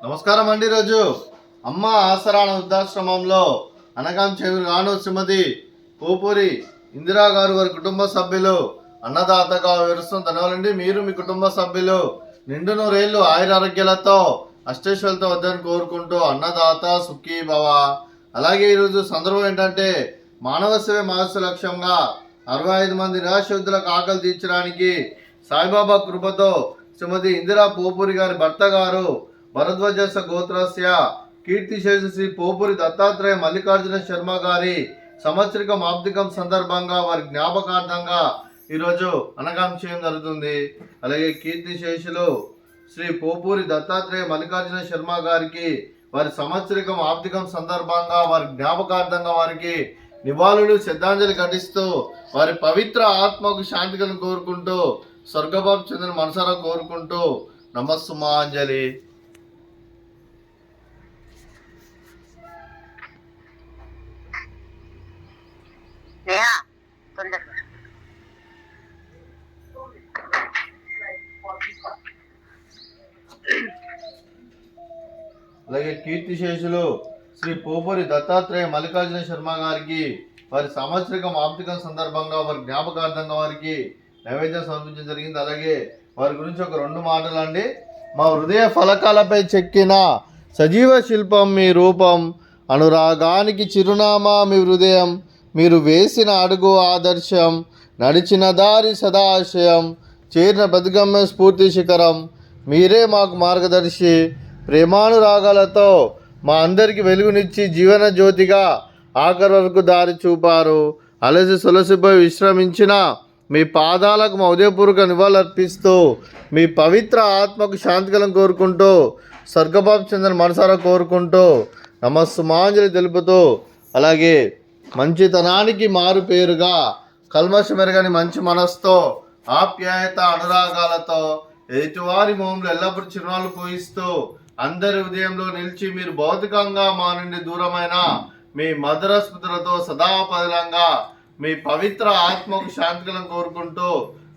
నమస్కారం అండి. రోజు అమ్మ ఆసరాణ వృద్ధాశ్రమంలో అనగాం చెవిరు గాను శ్రీమతి పోపూరి ఇందిరా గారు వారి కుటుంబ సభ్యులు అన్నదాతగా వివరిస్తున్న ధన్యవాదండి. మీరు మీ కుటుంబ సభ్యులు నిండు నూరేళ్లు ఆయురారోగ్యాలతో అష్టేశ్వరులతో వద్దని కోరుకుంటూ అన్నదాత సుఖీ భవ. అలాగే ఈరోజు సందర్భం ఏంటంటే మానవ సేవ మహస్సు లక్ష్యంగా 65 మంది నిరాశ్రయులకు ఆకలి తీర్చడానికి సాయిబాబా కృపతో శ్రీమతి ఇందిరా పోపూరి గారి భర్త గారు భరద్వాజ గోత్రస్య కీర్తిశేష శ్రీ పోపూరి దత్తాత్రేయ మల్లికార్జున శర్మ గారి సంవత్సరికం ఆబ్దికం సందర్భంగా వారి జ్ఞాపకార్థంగా ఈరోజు అనగాం చేయడం జరుగుతుంది. అలాగే కీర్తిశేషులు శ్రీ పోపూరి దత్తాత్రేయ మల్లికార్జున శర్మ గారికి వారి సంవత్సరికం ఆబ్దికం సందర్భంగా వారి జ్ఞాపకార్థంగా వారికి నివాళులు శ్రద్ధాంజలి ఘటిస్తూ వారి పవిత్ర ఆత్మకు శాంతికలను కోరుకుంటూ స్వర్గబాబు చెందిన మనసారా కోరుకుంటూ నమస్సుమాంజలి. అలాగే కీర్తిశేషులు శ్రీ పోపూరి దత్తాత్రేయ మల్లికార్జున శర్మ గారికి వారి సంవత్సరికం ఆప్తికం సందర్భంగా వారి జ్ఞాపకార్థంగా వారికి నైవేద్యం సమర్పించడం జరిగింది. అలాగే వారి గురించి ఒక 2 మాటలు అండి. మా హృదయ ఫలకాలపై చెక్కిన సజీవ శిల్పం మీ రూపం, అనురాగానికి చిరునామా మీ హృదయం, మీరు వేసిన అడుగు ఆదర్శం, నడిచిన దారి సదాశయం, చేరిన బతుకమ్మ స్ఫూర్తి శిఖరం, మీరే మాకు మార్గదర్శి, ప్రేమానురాగాలతో మా అందరికి వెలుగునిచ్చి జీవన జ్యోతిగా ఆఖరి వరకు దారి చూపారు. అలసి సొలసిపోయి విశ్రమించిన మీ పాదాలకు మా ఉదయపూర్వక నివాళులర్పిస్తూ మీ పవిత్ర ఆత్మకు శాంతికలం కోరుకుంటూ స్వర్గబాబు చంద్ర మనసారా కోరుకుంటూ నమస్సుమాంజలి తెలుపుతూ, అలాగే మంచితనానికి మారు పేరుగా కల్మషమెరగని మంచి మనస్తో ఆప్యాయత అనురాగాలతో ఎదుటివారి మొహంలో ఎల్లప్పుడూ చిరునాలు పోయిస్తూ అందరి ఉదయంలో నిలిచి మీరు భౌతికంగా మా నుండి దూరమైన మీ మధుర స్మృతులతో సదాపదిలంగా మీ పవిత్ర ఆత్మకు శాంతికలను కోరుకుంటూ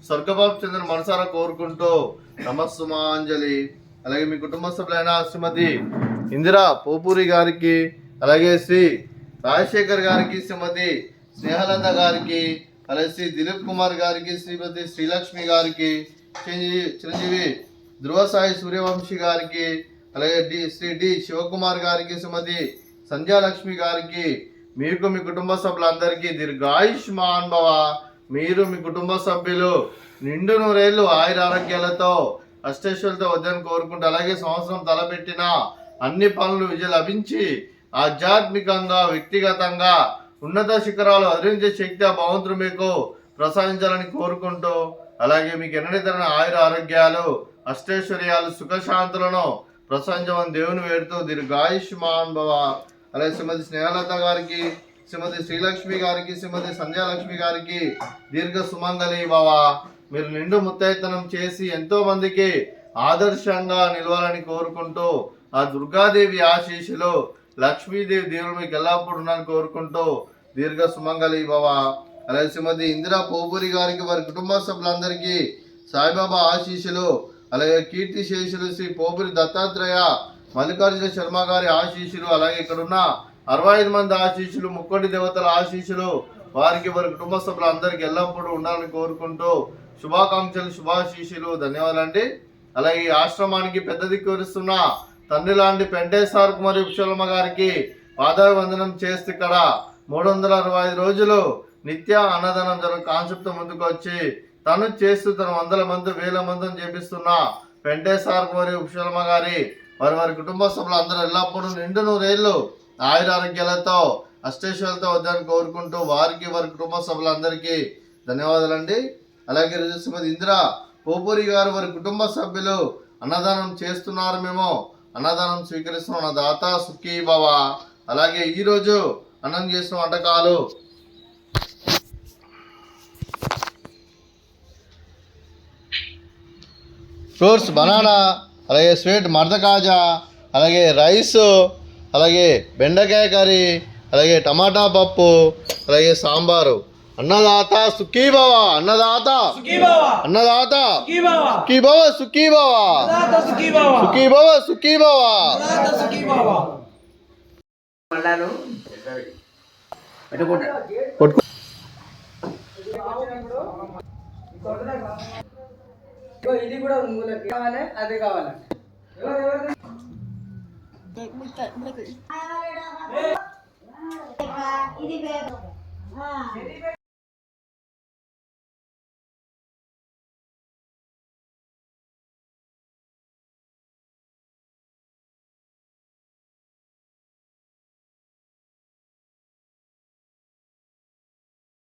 స్వర్గబాబు చంద్ర మనసారా కోరుకుంటూ నమస్సుమాంజలి. అలాగే మీ కుటుంబ సభ్యులైన శ్రీమతి ఇందిరా పోపూరి గారికి, అలాగే శ్రీ రాజశేఖర్ గారికి, శ్రీమతి స్నేహలత గారికి, అలాగే శ్రీ దిలీప్ కుమార్ గారికి, శ్రీమతి శ్రీలక్ష్మి గారికి, చిరంజీవి ధ్రువ సాయి సూర్యవంశీ గారికి, అలాగే శ్రీ డి శివకుమార్ గారికి, శ్రీమతి సంధ్యాలక్ష్మి గారికి, మీకు మీ కుటుంబ సభ్యులందరికీ దీర్ఘాయుష్మాన్ భవ. మీరు మీ కుటుంబ సభ్యులు నిండు నూరేళ్లు ఆయుర ఆరోగ్యాలతో అష్టేశ్వరులతో వద్దని కోరుకుంటూ, అలాగే సంవత్సరం తలపెట్టిన అన్ని పనులు విజయం లభించి ఆధ్యాత్మికంగా వ్యక్తిగతంగా ఉన్నత శిఖరాలు అధిరించే శక్తి ఆ భగవంతుడు మీకు ప్రసాదించాలని కోరుకుంటూ, అలాగే మీకు ఎన్నడీ తరని ఆయుర ఆరోగ్యాలు అష్టైశ్వర్యాలు సుఖశాంతులను ప్రసాదించమని దేవుని వేడుతూ దీర్ఘాయుష్మాన్ భవ. అలాగే శ్రీమతి స్నేహలత గారికి, శ్రీమతి శ్రీలక్ష్మి గారికి, శ్రీమతి సంధ్యాలక్ష్మి గారికి దీర్ఘ సుమంగళి భవ. మీరు నిండు ముత్తైతనం చేసి ఎంతో మందికి ఆదర్శంగా నిలవాలని కోరుకుంటూ ఆ దుర్గాదేవి ఆశీస్సులు లక్ష్మీదేవి దేవుడు మీకు ఎల్లప్పుడూ ఉన్నారని కోరుకుంటూ దీర్ఘ సుమంగళి భవ. అలాగే శ్రీమతి ఇందిరా పోపూరి గారికి వారి కుటుంబ సభ్యులందరికీ సాయిబాబా ఆశీస్సులు, అలాగే కీర్తిశేషులు శ్రీ పోపూరి దత్తాత్రేయ మల్లికార్జున శర్మ గారి ఆశీస్సులు, అలాగే ఇక్కడ ఉన్న 65 మంది ఆశీస్సులు, ముక్కోటి దేవతల ఆశీస్సులు వారికి వారి కుటుంబ సభ్యులందరికీ ఎల్లప్పుడూ ఉండాలని కోరుకుంటూ శుభాకాంక్షలు శుభాశీస్సులు. ధన్యవాదాలండి. అలాగే ఈ ఆశ్రమానికి పెద్ద దిక్కు వరుస్తున్న తండ్రి లాంటి పెంటేశ్వర కుమారి ఉపశలమ్మ గారికి పాదాభివందనం చేస్తే ఇక్కడ 365 రోజులు నిత్య అన్నదానం జరగ కాన్సెప్ట్ ముందుకు వచ్చి తను చేస్తూ తన 100 మంది 1000 మందిని చేపిస్తున్న పెంటేశ్వర కుమారి ఉపశలమ్మ గారి వారి కుటుంబ సభ్యులు అందరూ ఎల్లప్పుడూ నిండు నూరేళ్లు ఆయురారోగ్యాలతో అష్టేశ్వరులతో వద్దని కోరుకుంటూ వారికి వారి కుటుంబ సభ్యులందరికీ ధన్యవాదాలండి. అలాగే శ్రీమతి ఇందిరా పోపూరి గారు వారి కుటుంబ సభ్యులు అన్నదానం చేస్తున్నారు, మేము అన్నదానం స్వీకరిస్తున్నాం, అన్నదాత సుఖీ భవ. అలాగే ఈరోజు అన్నం చేసిన వంటకాలు ఫ్రూట్స్ బనానా, అలాగే స్వీట్ మర్దకాజా, అలాగే రైసు, అలాగే బెండకాయ కర్రీ, అలాగే టమాటా పప్పు, అలాగే సాంబారు. అన్నదాత సుఖీ భవ, అన్నదాత సుఖీ భవ, అన్నదాత సుఖీ భవ, సుఖీ భవ, సుఖీ భవ, అన్నదాత సుఖీ భవ, సుఖీ భవ, సుఖీ భవ. అన్నదాత సుఖీ భవ. పట్టుకో. ఇది కూడా కావాలి, అది కావాలి. ఇది